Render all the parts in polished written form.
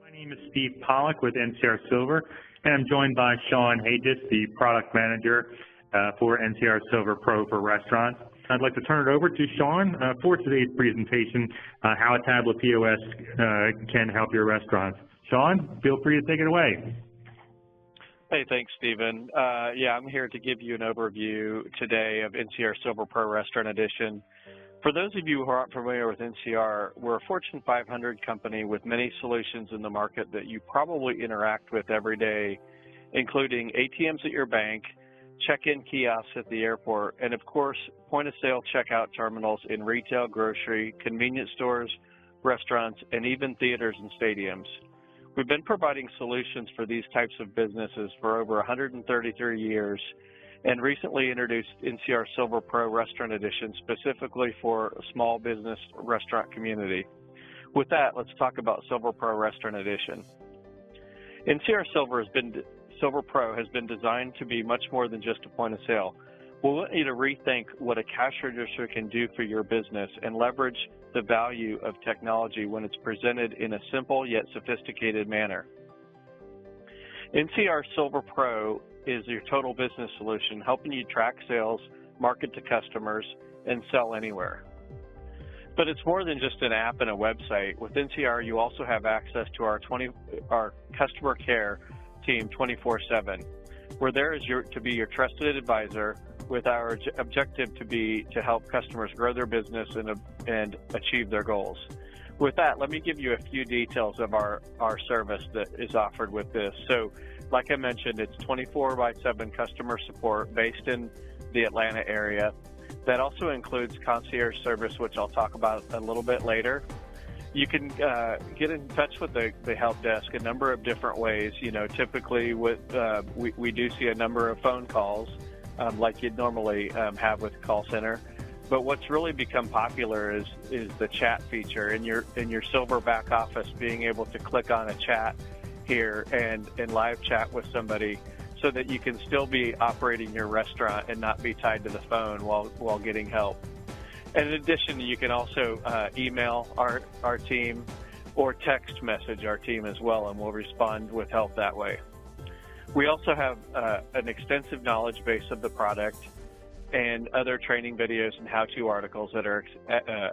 My name is Steve Pollock with NCR Silver, and I'm joined by Sean Hages, the product manager for NCR Silver Pro for Restaurants. I'd like to turn it over to Sean for today's presentation, how a tablet POS can help your restaurants. Sean, feel free to take it away. Hey, thanks, Stephen. Yeah, I'm here to give you an overview today of NCR Silver Pro Restaurant Edition. For those of you who aren't familiar with NCR, we're a Fortune 500 company with many solutions in the market that you probably interact with every day, including ATMs at your bank, check-in kiosks at the airport, and of course, point-of-sale checkout terminals in retail, grocery, convenience stores, restaurants, and even theaters and stadiums. We've been providing solutions for these types of businesses for over 133 years and recently introduced NCR Silver Pro Restaurant Edition specifically for a small business restaurant community. With that, let's talk about Silver Pro Restaurant Edition. NCR Silver Pro has been designed to be much more than just a point of sale. We want you to rethink what a cash register can do for your business and leverage the value of technology when it's presented in a simple yet sophisticated manner. NCR Silver Pro is your total business solution, helping you track sales, market to customers, and sell anywhere. But it's more than just an app and a website. With NCR, you also have access to our customer care team 24/7. We're there to be your trusted advisor, with our objective to help customers grow their business and achieve their goals. With that, let me give you a few details of our service that is offered with this. So, like I mentioned, it's 24/7 customer support based in the Atlanta area. That also includes concierge service, which I'll talk about a little bit later. You can get in touch with the help desk a number of different ways. You know, typically we do see a number of phone calls like you'd normally have with a call center. But what's really become popular is the chat feature in your Silver back office, being able to click on a chat here and live chat with somebody so that you can still be operating your restaurant and not be tied to the phone while getting help. And in addition, you can also email our team or text message our team as well, and we'll respond with help that way. We also have an extensive knowledge base of the product and other training videos and how-to articles that are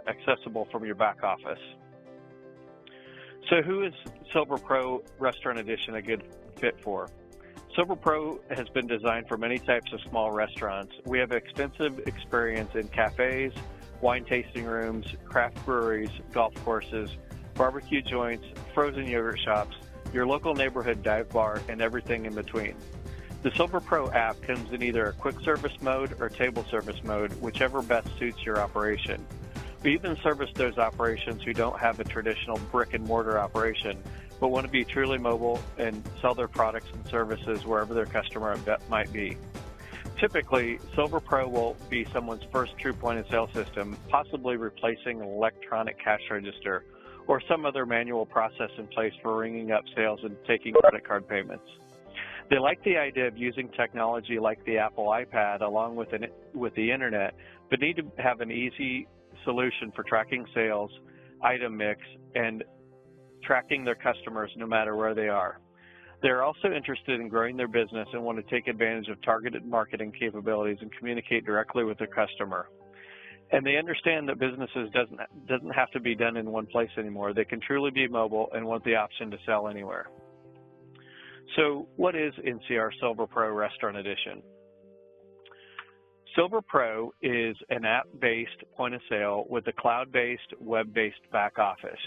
accessible from your back office. So who is Silver Pro Restaurant Edition a good fit for? Silver Pro has been designed for many types of small restaurants. We have extensive experience in cafes, wine tasting rooms, craft breweries, golf courses, barbecue joints, frozen yogurt shops, your local neighborhood dive bar, and everything in between. The Silver Pro app comes in either a quick service mode or table service mode, whichever best suits your operation. We even service those operations who don't have a traditional brick and mortar operation, but want to be truly mobile and sell their products and services wherever their customer might be. Typically, Silver Pro will be someone's first true point-of-sale system, possibly replacing an electronic cash register or some other manual process in place for ringing up sales and taking credit card payments. They like the idea of using technology like the Apple iPad along with the internet, but need to have an easy solution for tracking sales, item mix, and tracking their customers no matter where they are. They're also interested in growing their business and want to take advantage of targeted marketing capabilities and communicate directly with their customer. And they understand that businesses doesn't have to be done in one place anymore. They can truly be mobile and want the option to sell anywhere. So what is NCR Silver Pro Restaurant Edition? Silver Pro is an app-based point-of-sale with a cloud-based, web-based back office.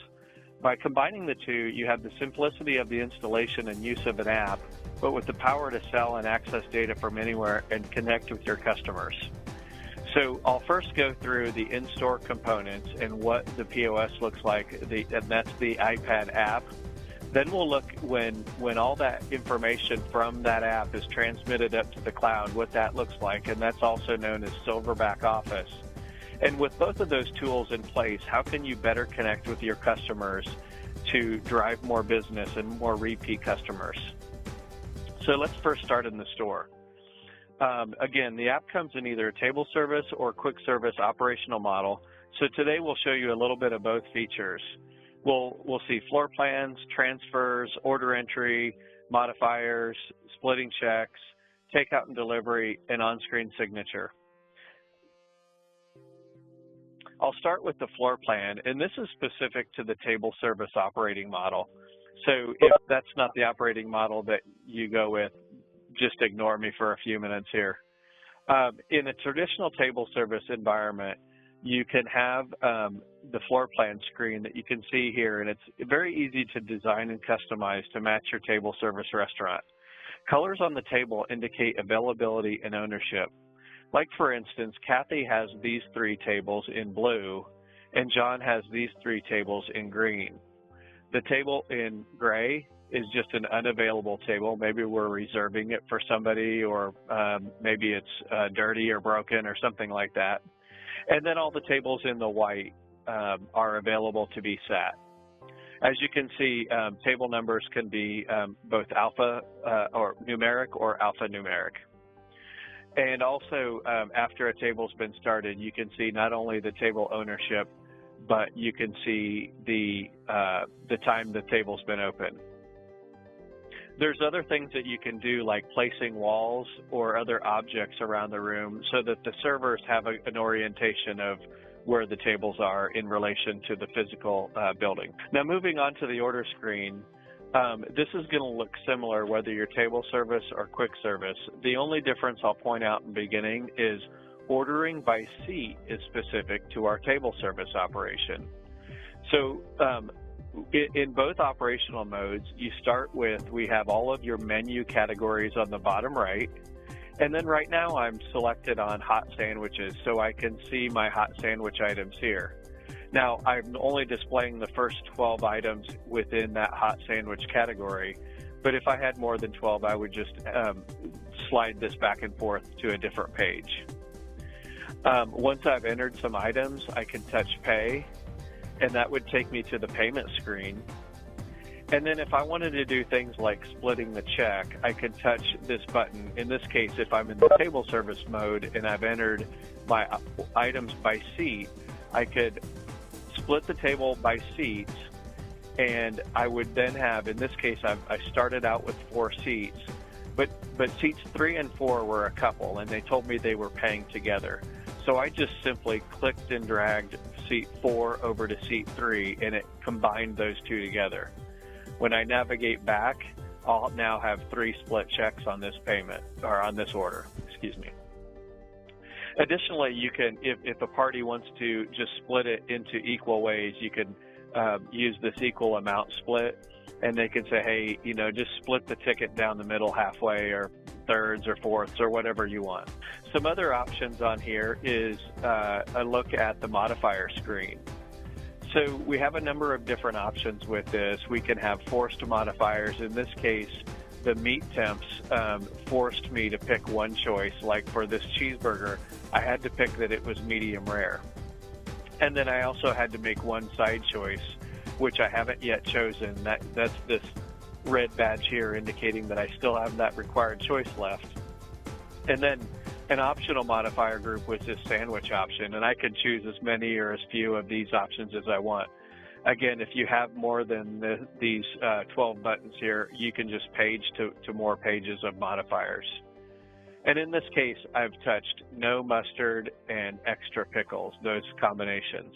By combining the two, you have the simplicity of the installation and use of an app, but with the power to sell and access data from anywhere and connect with your customers. So I'll first go through the in-store components and what the POS looks like, and that's the iPad app. Then we'll look when all that information from that app is transmitted up to the cloud, what that looks like, and that's also known as Silver Back Office. And with both of those tools in place, how can you better connect with your customers to drive more business and more repeat customers? So let's first start in the store. Again, the app comes in either a table service or quick service operational model. So today we'll show you a little bit of both features. We'll see floor plans, transfers, order entry, modifiers, splitting checks, takeout and delivery, and on-screen signature. I'll start with the floor plan, and this is specific to the table service operating model. So if that's not the operating model that you go with, just ignore me for a few minutes here. In a traditional table service environment, you can have the floor plan screen that you can see here, and it's very easy to design and customize to match your table service restaurant. Colors on the table indicate availability and ownership. Like, for instance, Kathy has these 3 tables in blue, and John has these 3 tables in green. The table in gray is just an unavailable table. Maybe we're reserving it for somebody, or maybe it's dirty or broken or something like that. And then all the tables in the white are available to be sat. As you can see, table numbers can be both alpha or numeric or alphanumeric. And also, after a table's been started, you can see not only the table ownership, but you can see the time the table's been open. There's other things that you can do, like placing walls or other objects around the room so that the servers have an orientation of where the tables are in relation to the physical building. Now, moving on to the order screen, this is going to look similar whether you're table service or quick service. The only difference I'll point out in the beginning is ordering by seat is specific to our table service operation. So in both operational modes, you start with, we have all of your menu categories on the bottom right. And then right now I'm selected on hot sandwiches, so I can see my hot sandwich items here. Now, I'm only displaying the first 12 items within that hot sandwich category, but if I had more than 12, I would just slide this back and forth to a different page. Once I've entered some items, I can touch pay, and that would take me to the payment screen. And then if I wanted to do things like splitting the check, I can touch this button. In this case, if I'm in the table service mode and I've entered my items by seat, I could split the table by seats, and I would then have, in this case, I started out with 4 seats, but seats 3 and 4 were a couple, and they told me they were paying together. So I just simply clicked and dragged seat 4 over to seat 3, and it combined those 2 together. When I navigate back, I'll now have 3 split checks on this payment, or on this order, excuse me. Additionally, you can, if a party wants to just split it into equal ways, you can use this equal amount split, and they can say, hey, you know, just split the ticket down the middle halfway, or thirds or fourths, or whatever you want. Some other options on here is a look at the modifier screen. So we have a number of different options with this. We can have forced modifiers. In this case, the meat temps forced me to pick one choice. Like for this cheeseburger, I had to pick that it was medium rare. And then I also had to make one side choice, which I haven't yet chosen. That's this red badge here indicating that I still have that required choice left. And then an optional modifier group was this sandwich option, and I can choose as many or as few of these options as I want. Again, if you have more than these 12 buttons here, you can just page to more pages of modifiers. And in this case, I've touched no mustard and extra pickles, those combinations.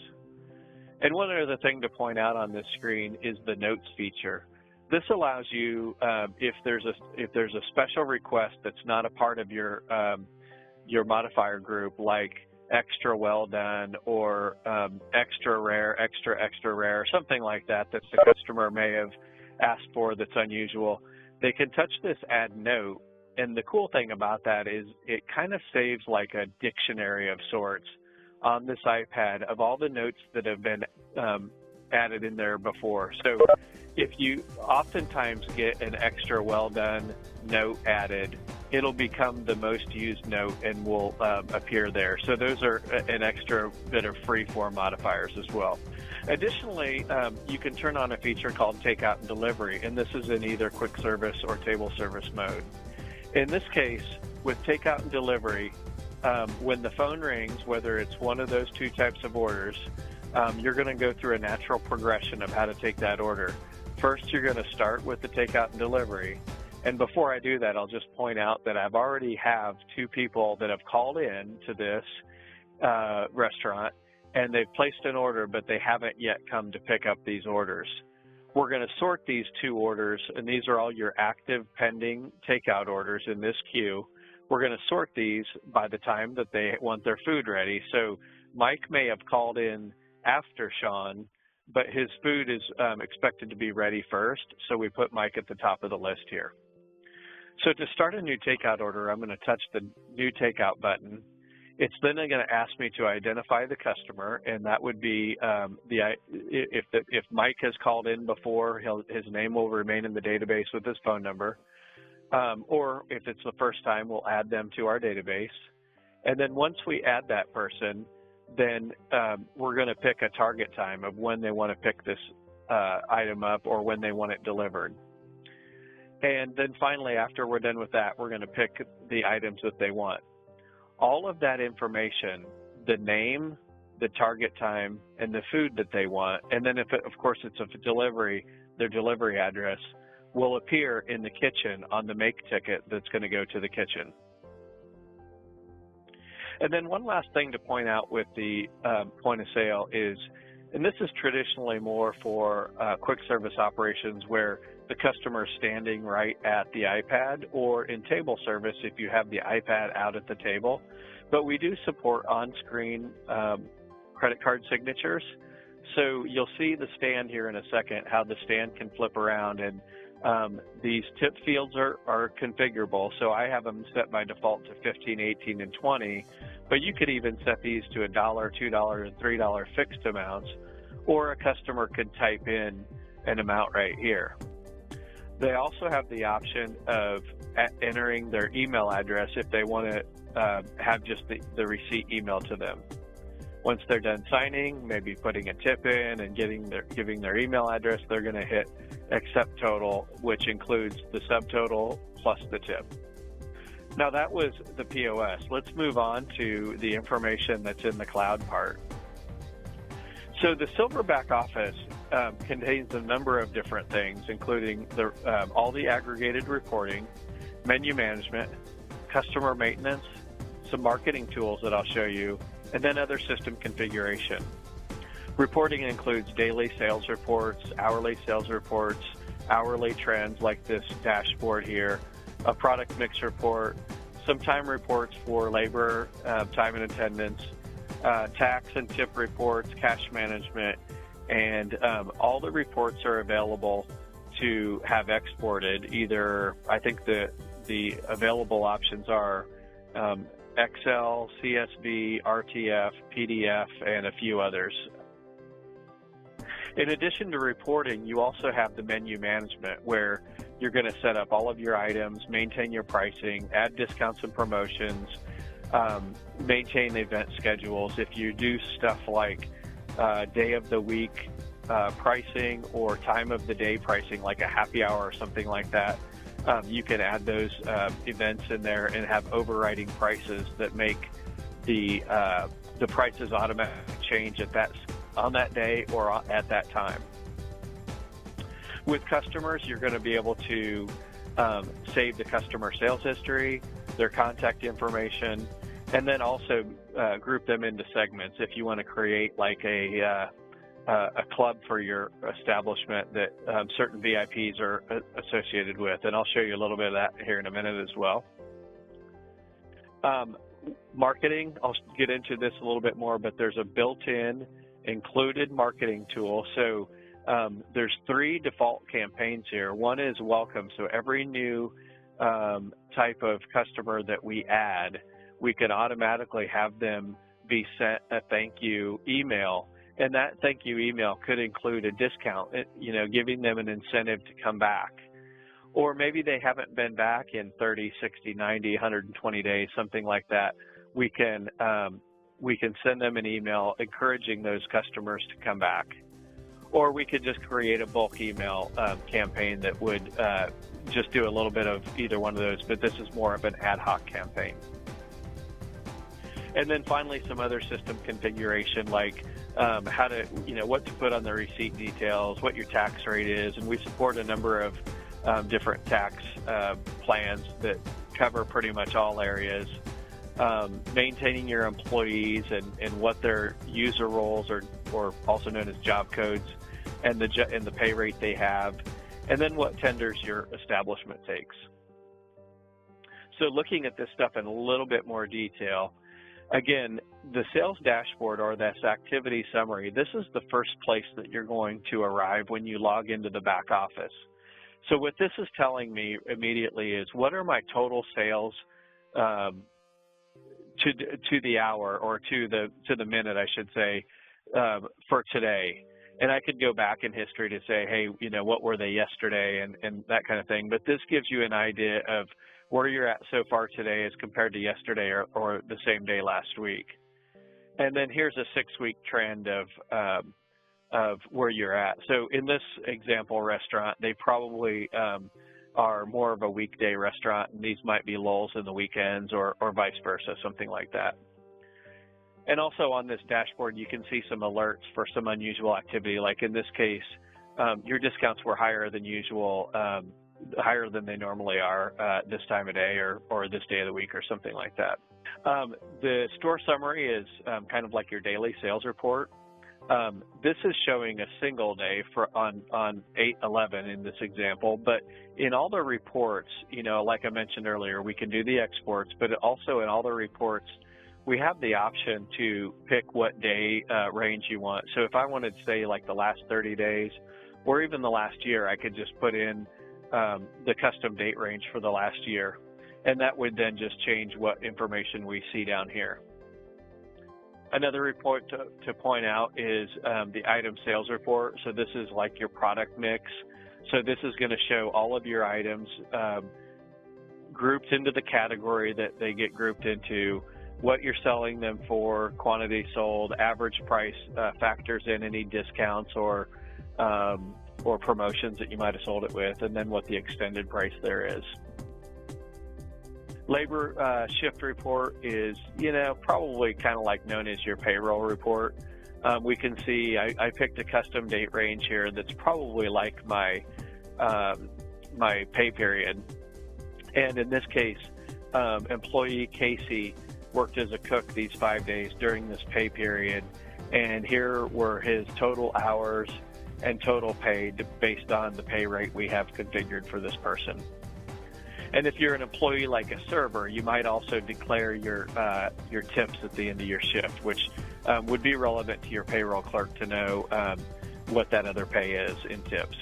And one other thing to point out on this screen is the notes feature. This allows you, if there's a special request that's not a part of your modifier group, like extra well done or extra rare, extra rare, or something like that the customer may have asked for that's unusual, they can touch this add note. And the cool thing about that is it kind of saves like a dictionary of sorts on this iPad of all the notes that have been added in there before. So if you oftentimes get an extra well done note added, it'll become the most used note and will appear there. So those are an extra bit of free-form modifiers as well. Additionally, you can turn on a feature called Takeout and Delivery, and this is in either quick service or table service mode. In this case, with Takeout and Delivery, when the phone rings, whether it's one of those 2 types of orders, you're going to go through a natural progression of how to take that order. First, you're going to start with the takeout and delivery. And before I do that, I'll just point out that I've already have 2 people that have called in to this restaurant, and they've placed an order, but they haven't yet come to pick up these orders. We're going to sort these 2 orders, and these are all your active pending takeout orders in this queue. We're going to sort these by the time that they want their food ready. So Mike may have called in after Sean, but his food is expected to be ready first, so we put Mike at the top of the list here. So to start a new takeout order, I'm going to touch the new takeout button. It's then going to ask me to identify the customer, and that would be if Mike has called in before, his name will remain in the database with his phone number, or if it's the first time, we'll add them to our database. And then once we add that person, then we're going to pick a target time of when they want to pick this item up or when they want it delivered. And then finally, after we're done with that, we're going to pick the items that they want. All of that information, the name, the target time, and the food that they want, and then if it, of course it's a delivery, their delivery address, will appear in the kitchen on the make ticket that's going to go to the kitchen. And then one last thing to point out with the point of sale is, and this is traditionally more for quick service operations where the customer is standing right at the iPad, or in table service if you have the iPad out at the table. But we do support on-screen credit card signatures. So you'll see the stand here in a second, how the stand can flip around, and these tip fields are configurable. So I have them set by default to 15, 18, and 20, but you could even set these to $1, $2, and $3 fixed amounts, or a customer could type in an amount right here. They also have the option of entering their email address if they want to have just the receipt emailed to them. Once they're done signing, maybe putting a tip in and giving their email address, they're going to hit accept total, which includes the subtotal plus the tip. Now that was the POS. Let's move on to the information that's in the cloud part. So the Silver back office contains a number of different things, including all the aggregated reporting, menu management, customer maintenance, some marketing tools that I'll show you, and then other system configuration. Reporting includes daily sales reports, hourly sales reports, hourly trends like this dashboard here, a product mix report, some time reports for labor, time and attendance, tax and tip reports, cash management, and all the reports are available to have exported. Either, I think the available options are Excel, CSV, RTF, PDF, and a few others. In addition to reporting, you also have the menu management, where you're going to set up all of your items, maintain your pricing, add discounts and promotions, maintain event schedules. If you do stuff like day of the week pricing or time of the day pricing, like a happy hour or something like that, you can add those events in there and have overriding prices that make the prices automatically change on that day or at that time. With customers, you're going to be able to save the customer sales history, their contact information, and then also group them into segments if you want to create like a club for your establishment that certain VIPs are associated with, and I'll show you a little bit of that here in a minute as well. Marketing, I'll get into this a little bit more, but there's a built-in included marketing tool. So there's 3 default campaigns here. One is welcome, so every new type of customer that we add, we can automatically have them be sent a thank you email. And that thank you email could include a discount, giving them an incentive to come back. Or maybe they haven't been back in 30, 60, 90, 120 days, something like that. We can send them an email encouraging those customers to come back. Or we could just create a bulk email campaign that would just do a little bit of either one of those, but this is more of an ad hoc campaign. And then finally, some other system configuration like how to, what to put on the receipt details, what your tax rate is, and we support a number of different tax plans that cover pretty much all areas. Maintaining your employees and what their user roles or also known as job codes, and the pay rate they have, and then what tenders your establishment takes. So looking at this stuff in a little bit more detail, again, the sales dashboard or this activity summary, this is the first place that you're going to arrive when you log into the back office. So what this is telling me immediately is what are my total sales to the hour, or to the minute, I should say, for today. And I could go back in history to say, hey, what were they yesterday, and that kind of thing. But this gives you an idea of where you're at so far today as compared to yesterday or the same day last week. And then here's a 6-week trend of where you're at. So in this example restaurant, they probably are more of a weekday restaurant, and these might be lulls in the weekends or vice versa, something like that. And also on this dashboard, you can see some alerts for some unusual activity. Like in this case, your discounts were higher than usual, higher than they normally are this time of day or this day of the week or something like that. The store summary is kind of like your daily sales report. This is showing a single day on 8/11 in this example, but in all the reports, like I mentioned earlier, we can do the exports, but also in all the reports, we have the option to pick what day range you want. So if I wanted to say like the last 30 days or even the last year, I could just put in the custom date range for the last year, and that would then just change what information we see down here. Another report to point out is the item sales report. So this is like your product mix. So this is going to show all of your items grouped into the category that they get grouped into, what you're selling them for, quantity sold, average price, factors in any discounts or promotions that you might have sold it with, and then what the extended price there is. Labor shift report is, probably kind of like known as your payroll report. We can see I picked a custom date range here that's probably like my my pay period. And in this case, employee Casey worked as a cook these 5 days during this pay period, and here were his total hours and total pay based on the pay rate we have configured for this person. And if you're an employee like a server, you might also declare your tips at the end of your shift, which would be relevant to your payroll clerk to know what that other pay is in tips.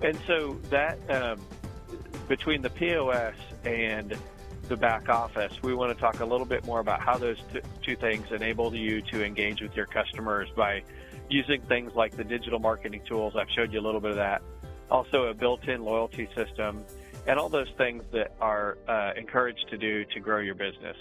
And so that between the POS and the back office, we want to talk a little bit more about how those two things enable you to engage with your customers by using things like the digital marketing tools. I've showed you a little bit of that. Also a built-in loyalty system, and all those things that are encouraged to do to grow your business.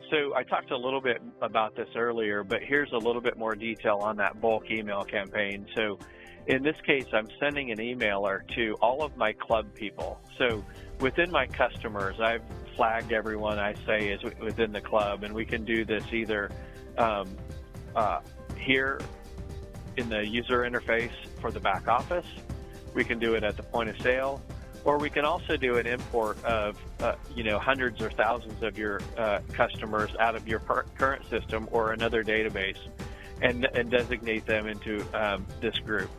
So I talked a little bit about this earlier, but here's a little bit more detail on that bulk email campaign. So in this case, I'm sending an emailer to all of my club people. So within my customers, I've flagged everyone I say is within the club, and we can do this either here in the user interface for the back office. We can do it at the point of sale, or we can also do an import of hundreds or thousands of your customers out of your current system or another database, and designate them into this group.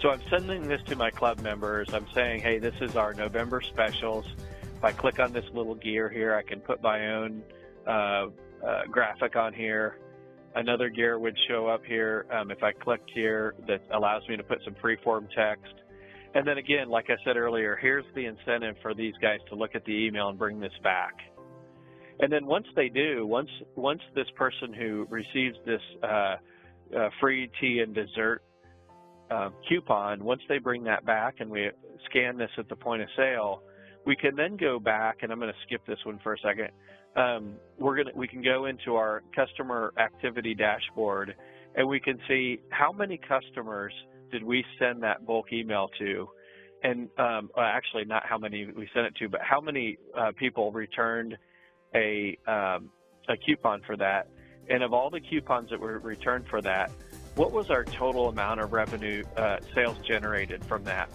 So I'm sending this to my club members. I'm saying, hey, this is our November specials. If I click on this little gear here, I can put my own graphic on here. Another gear would show up here if I clicked here that allows me to put some free-form text. And then again, like I said earlier, here's the incentive for these guys to look at the email and bring this back. And then once they do, once this person who receives this free tea and dessert coupon, once they bring that back and we scan this at the point of sale, we can then go back, and I'm going to skip this one for a second. We can go into our customer activity dashboard, and we can see how many customers did we send that bulk email to, and actually not how many we sent it to, but how many people returned a coupon for that. And of all the coupons that were returned for that, what was our total amount of revenue, sales generated from that?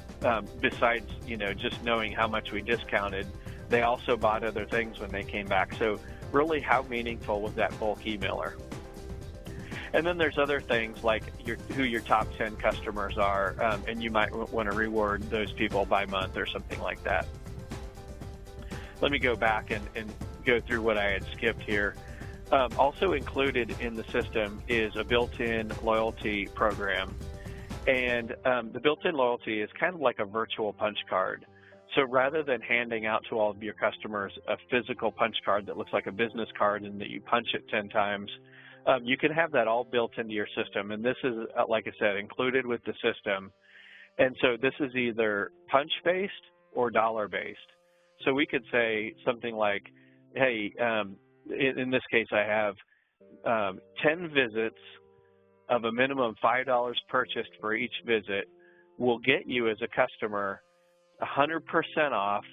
Besides, just knowing how much we discounted, they also bought other things when they came back. So really, how meaningful was that bulk emailer? And then there's other things like who your top 10 customers are, and you might want to reward those people by month or something like that. Let me go back and go through what I had skipped here. Also included in the system is a built-in loyalty program. And the built-in loyalty is kind of like a virtual punch card. So rather than handing out to all of your customers a physical punch card that looks like a business card and that you punch it 10 times, you can have that all built into your system. And this is, like I said, included with the system. And so this is either punch-based or dollar-based. So we could say something like, hey, in this case, I have 10 visits of a minimum $5 purchased for each visit will get you as a customer 100% off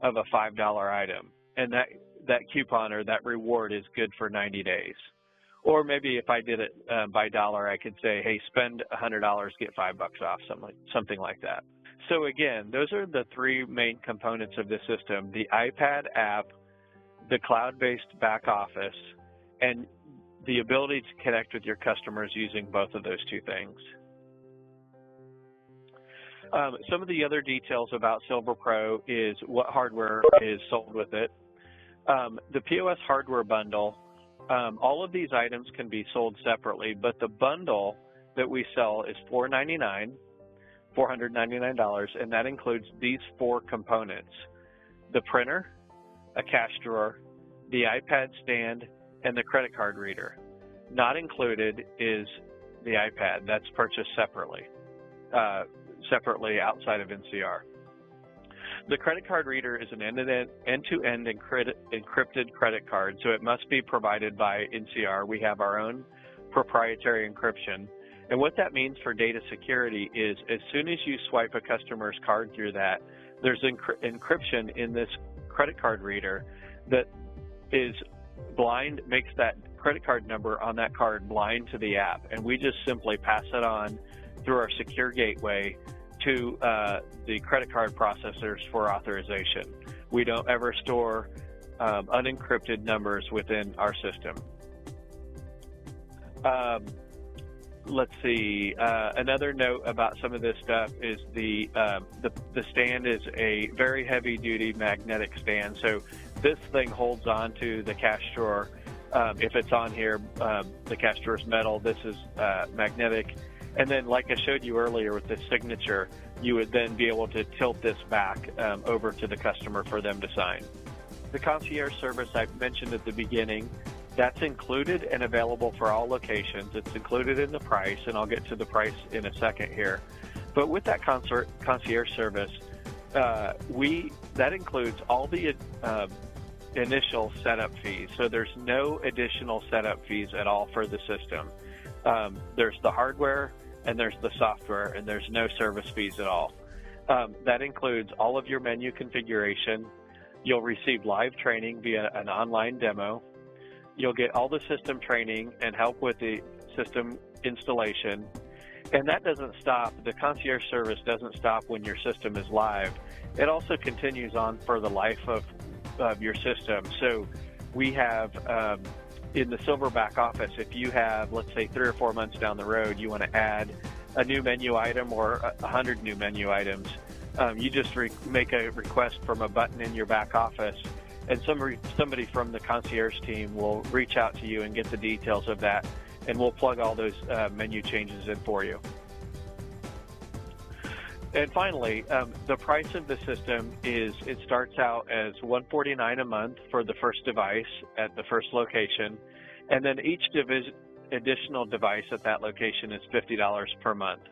of a $5 item. And that coupon or that reward is good for 90 days. Or maybe if I did it by dollar, I could say, hey, spend $100, get $5 off, something like that. So again, those are the three main components of the system: the iPad app, the cloud-based back office, and the ability to connect with your customers using both of those two things. Some of the other details about Silver Pro is what hardware is sold with it. The POS hardware bundle, all of these items can be sold separately, but the bundle that we sell is $499, and that includes these four components: the printer, a cash drawer, the iPad stand, and the credit card reader. Not included is the iPad. That's purchased separately outside of NCR. The credit card reader is an end-to-end encrypted credit card, so it must be provided by NCR. We have our own proprietary encryption. And what that means for data security is as soon as you swipe a customer's card through that, there's encryption in this credit card reader that is blind, makes that credit card number on that card blind to the app. And we just simply pass it on through our secure gateway to the credit card processors for authorization. We don't ever store unencrypted numbers within our system. Let's see. Another note about some of this stuff is the stand is a very heavy-duty magnetic stand. So this thing holds on to the cash drawer. If it's on here, the cash drawer is metal. This is magnetic. And then, like I showed you earlier with the signature, you would then be able to tilt this back over to the customer for them to sign. The concierge service I mentioned at the beginning, that's included and available for all locations. It's included in the price, and I'll get to the price in a second here. But with that concierge service, that includes all the initial setup fees. So there's no additional setup fees at all for the system. There's the hardware and there's the software, and there's no service fees at all. That includes all of your menu configuration. You'll receive live training via an online demo. You'll get all the system training and help with the system installation. And that doesn't stop. The concierge service doesn't stop when your system is live. It also continues on for the life of your system. So we have, in the Silver back office, if you have, let's say, 3 or 4 months down the road, you want to add a new menu item or 100 new menu items, you just make a request from a button in your back office, and somebody from the concierge team will reach out to you and get the details of that, and we'll plug all those menu changes in for you. And finally, the price of the system is, it starts out as $149 a month for the first device at the first location, and then each additional device at that location is $50 per month.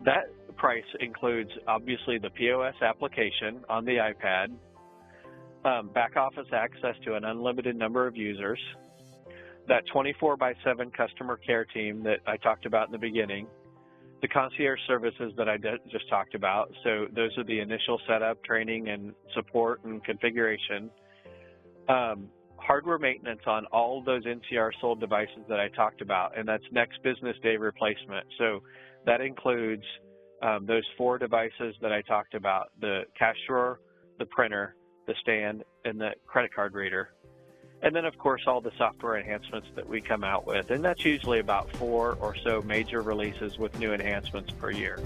That price includes, obviously, the POS application on the iPad, back office access to an unlimited number of users, that 24/7 customer care team that I talked about in the beginning, the concierge services that I just talked about. So those are the initial setup, training, and support and configuration. hardware maintenance on all of those NCR sold devices that I talked about, and that's next business day replacement. So that includes those 4 devices that I talked about, the cash drawer, the printer, the stand, and the credit card reader. And then, of course, all the software enhancements that we come out with. And that's usually about 4 or so major releases with new enhancements per year.